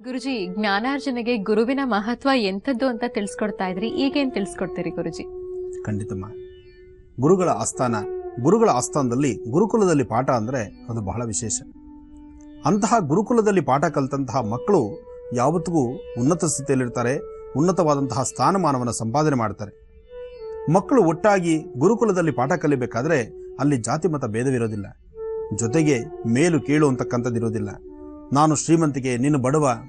ಗುರುಜಿ, ಜ್ಞಾನಾರ್ಜನೆಗೆ ಗುರುವಿನ ಮಹತ್ವ ಎಂತದ್ದು ಅಂತ ತಿಳಿಸ್ಕೊಡ್ತಾ ಇದ್ರಿ. ಈಗೇನ್ ತಿಳಿಸ್ಕೊಡ್ತೀರಿ ಗುರುಜಿ? ಖಂಡಿತಮ್ಮ. ಗುರುಗಳ ಆಸ್ಥಾನದಲ್ಲಿ ಗುರುಕುಲದಲ್ಲಿ ಪಾಠ ಅಂದರೆ ಅದು ಬಹಳ ವಿಶೇಷ. ಅಂತಹ ಗುರುಕುಲದಲ್ಲಿ ಪಾಠ ಕಲಿತಂತಹ ಮಕ್ಕಳು ಯಾವತ್ತಿಗೂ ಉನ್ನತ ಸ್ಥಿತಿಯಲ್ಲಿರ್ತಾರೆ, ಉನ್ನತವಾದಂತಹ ಸ್ಥಾನಮಾನವನ್ನು ಸಂಪಾದನೆ ಮಾಡ್ತಾರೆ. ಮಕ್ಕಳು ಒಟ್ಟಾಗಿ ಗುರುಕುಲದಲ್ಲಿ ಪಾಠ ಕಲಿಬೇಕಾದ್ರೆ ಅಲ್ಲಿ ಜಾತಿ ಮತ ಭೇದವಿರೋದಿಲ್ಲ, ಜೊತೆಗೆ ಮೇಲು ಕೀಳು ಅಂತಕ್ಕಂಥದ್ದಿರೋದಿಲ್ಲ. ನಾನು ಶ್ರೀಮಂತಿಗೆ, ನೀನು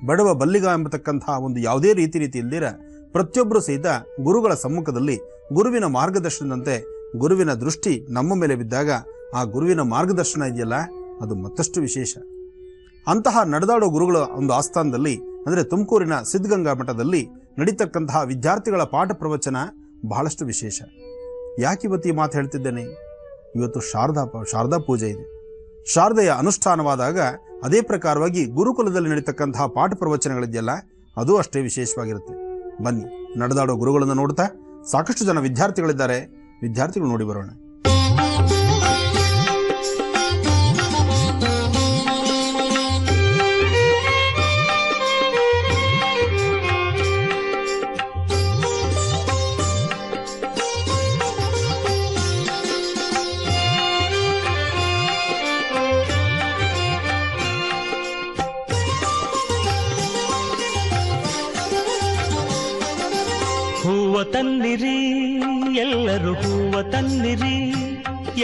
ಬಡವ ಬಲ್ಲಿಗ ಎಂಬತಕ್ಕಂತಹ ಒಂದು ಯಾವುದೇ ರೀತಿ ಇಲ್ದಿರ ಪ್ರತಿಯೊಬ್ಬರು ಸಹಿತ ಗುರುಗಳ ಸಮ್ಮುಖದಲ್ಲಿ ಗುರುವಿನ ಮಾರ್ಗದರ್ಶನದಂತೆ ಗುರುವಿನ ದೃಷ್ಟಿ ನಮ್ಮ ಮೇಲೆ ಬಿದ್ದಾಗ ಆ ಗುರುವಿನ ಮಾರ್ಗದರ್ಶನ ಇದೆಯಲ್ಲ, ಅದು ಮತ್ತಷ್ಟು ವಿಶೇಷ. ಅಂತಹ ನಡೆದಾಡೋ ಗುರುಗಳ ಒಂದು ಆಸ್ಥಾನದಲ್ಲಿ ಅಂದರೆ ತುಮಕೂರಿನ ಸಿದ್ಧಗಂಗಾ ಮಠದಲ್ಲಿ ನಡೀತಕ್ಕಂತಹ ವಿದ್ಯಾರ್ಥಿಗಳ ಪಾಠ ಪ್ರವಚನ ಬಹಳಷ್ಟು ವಿಶೇಷ. ಯಾಕಿವತ್ತು ಈ ಮಾತು ಹೇಳ್ತಿದ್ದೇನೆ? ಇವತ್ತು ಶಾರದಾ ಪೂಜೆ ಇದೆ. ಶಾರದೆಯ ಅನುಷ್ಠಾನವಾದಾಗ ಅದೇ ಪ್ರಕಾರವಾಗಿ ಗುರುಕುಲದಲ್ಲಿ ನಡೀತಕ್ಕಂತಹ ಪಾಠ ಪ್ರವಚನಗಳಿದೆಯಲ್ಲ, ಅದು ಅಷ್ಟೇ ವಿಶೇಷವಾಗಿರುತ್ತೆ. ಬನ್ನಿ, ನಡೆದಾಡೋ ಗುರುಗಳನ್ನು ನೋಡ್ತಾ ಸಾಕಷ್ಟು ಜನ ವಿದ್ಯಾರ್ಥಿಗಳಿದ್ದಾರೆ, ವಿದ್ಯಾರ್ಥಿಗಳು ನೋಡಿ ಬರೋಣ. ಹೂವ ತನ್ನಿರಿ, ಎಲ್ಲರೂ ಹೂವ ತನ್ನಿರಿ,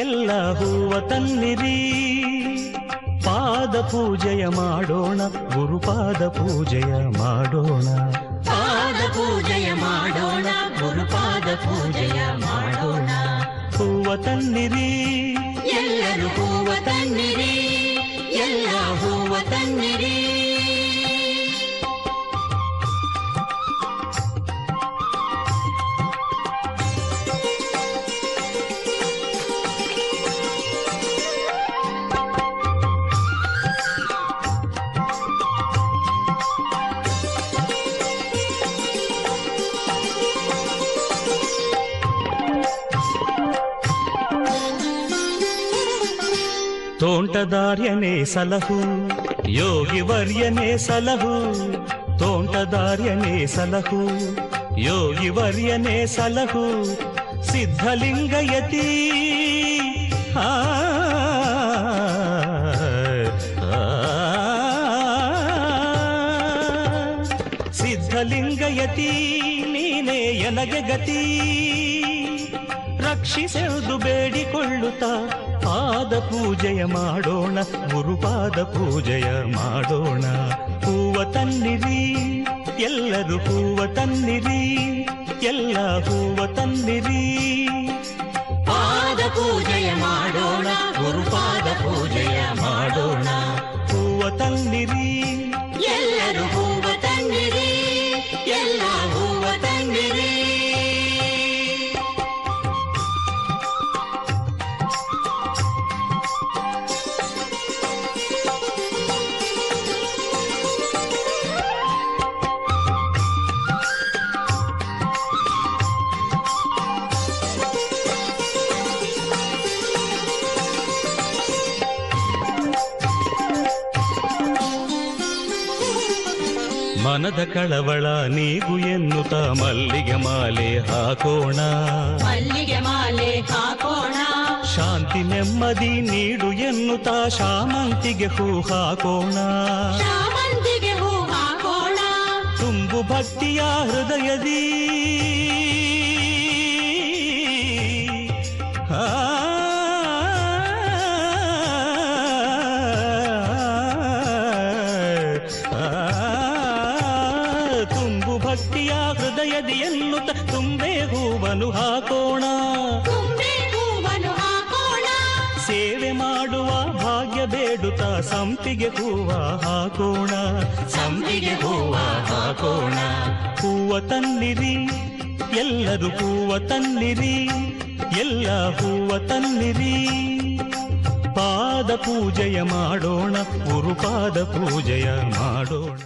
ಎಲ್ಲ ಹೂವ ತನ್ನಿರಿ. ಪಾದ ಪೂಜೆಯ ಮಾಡೋಣ, ಗುರುಪಾದ ಪೂಜೆಯ ಮಾಡೋಣ. ಪಾದ ಪೂಜೆಯ ಮಾಡೋಣ, ಗುರುಪಾದ ಪೂಜೆಯ ಮಾಡೋಣ. ಹೂವ ತನ್ನಿರಿ, ಎಲ್ಲರೂ ಹೂವ ತನ್ನಿರಿ, ಎಲ್ಲ ಹೂವ ತನ್ನಿರಿ. ತೋಂಟದಾರ್ಯನೇ ಸಲಹು, ಯೋಗಿ ವರ್ಯನೇ ಸಲಹು. ತೋಂಟದಾರ್ಯನೇ ಸಲಹು, ಯೋಗಿ ವರ್ಯನೇ ಸಲಹು. ಸಿದ್ಧಲಿಂಗಯತಿ ಸಿದ್ಧಲಿಂಗಯತಿ, ನೀನೇ ಎನಗೆ ಗತಿ. ರಕ್ಷಿಸೆಂದು ಬೇಡಿಕೊಳ್ಳುತ್ತಾ ಪಾದ ಪೂಜೆಯ ಮಾಡೋಣ, ಗುರುಪಾದ ಪೂಜೆಯ ಮಾಡೋಣ. ಹೂವ ತನ್ನಿರಿ, ಎಲ್ಲರೂ ಹೂವ ತನ್ನಿರಿ, ಎಲ್ಲ ಹೂವ ತನ್ನಿರಿ. ಪಾದ ಪೂಜೆಯ ಮಾಡೋಣ, ಗುರುಪಾದ ಪೂಜೆಯ ಮಾಡೋಣ. ಹೂವ ತನ್ನಿರಿ, ಎಲ್ಲರೂ ಹೂವ ತನ್ನಿರಿ, ಎಲ್ಲ ಹೂವ ತನ್ನಿರಿ. ಮನದ ಕಳವಳ ನೀಗು ಎನ್ನುತ್ತ ಮಲ್ಲಿಗೆ ಮಾಲೆ ಹಾಕೋಣ, ಮಲ್ಲಿಗೆ ಮಾಲೆ ಹಾಕೋಣ. ಶಾಂತಿ ನೆಮ್ಮದಿ ನೀಡು ಎನ್ನುತ್ತ ಶಾಮಂತಿಗೆ ಹೂ ಹಾಕೋಣ, ಶಾಮಂತಿಗೆ ಹೂ ಹಾಕೋಣ. ತುಂಬು ಭಕ್ತಿಯ ಹೃದಯದಿ ತುಂಬು ಭಕ್ತಿಯ ಹೃದಯದಿ ಎನ್ನುತ್ತ ತುಂಬೆ ಹೂವನು ಹಾಕೋಣ, ತುಂಬೆ ಹೂವನ್ನು ಹಾಕೋಣ. ಸೇವೆ ಮಾಡುವ ಭಾಗ್ಯ ಬೇಡುತ್ತ ಸಂಪಿಗೆ ಹೂವ ಹಾಕೋಣ, ಸಂಪಿಗೆ ಹೂವ ಹಾಕೋಣ. ಹೂವ ತನ್ನಿರಿ, ಎಲ್ಲರೂ ಹೂವ ತನ್ನಿರಿ, ಎಲ್ಲ ಹೂವ ತನ್ನಿರಿ. ಪಾದ ಪೂಜೆಯ ಮಾಡೋಣ, ಗುರುಪಾದ ಪೂಜೆಯ ಮಾಡೋಣ.